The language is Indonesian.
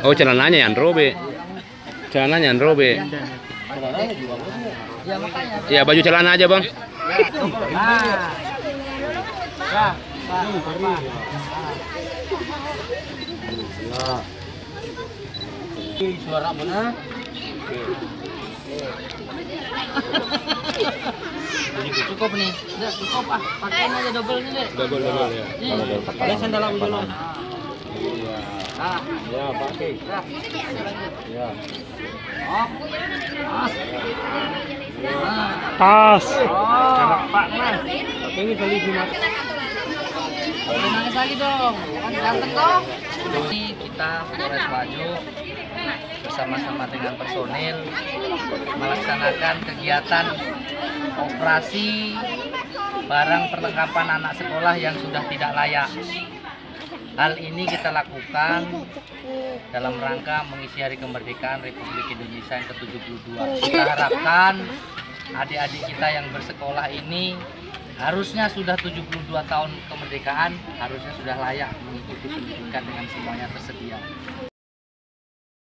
Oh, celananya yang robek. Celananya yang robek. Ya, baju celana aja, Bang. Suara mana? Cukup nih, udah cukup pakein aja double nih deh. Double ya. Pakai sandal aku dulu. Ya, pakai. Ya. Tas. Pak Mas. Ini kali gimana? Nangis lagi dong, kan ganteng dong. Ini kita Polres Wajo bersama-sama dengan personil melaksanakan kegiatan operasi barang perlengkapan anak sekolah yang sudah tidak layak. Hal ini kita lakukan dalam rangka mengisi Hari Kemerdekaan Republik Indonesia yang ke-72. Kita harapkan adik-adik kita yang bersekolah ini harusnya sudah 72 tahun kemerdekaan, harusnya sudah layak mengikuti pendidikan dengan semuanya tersedia.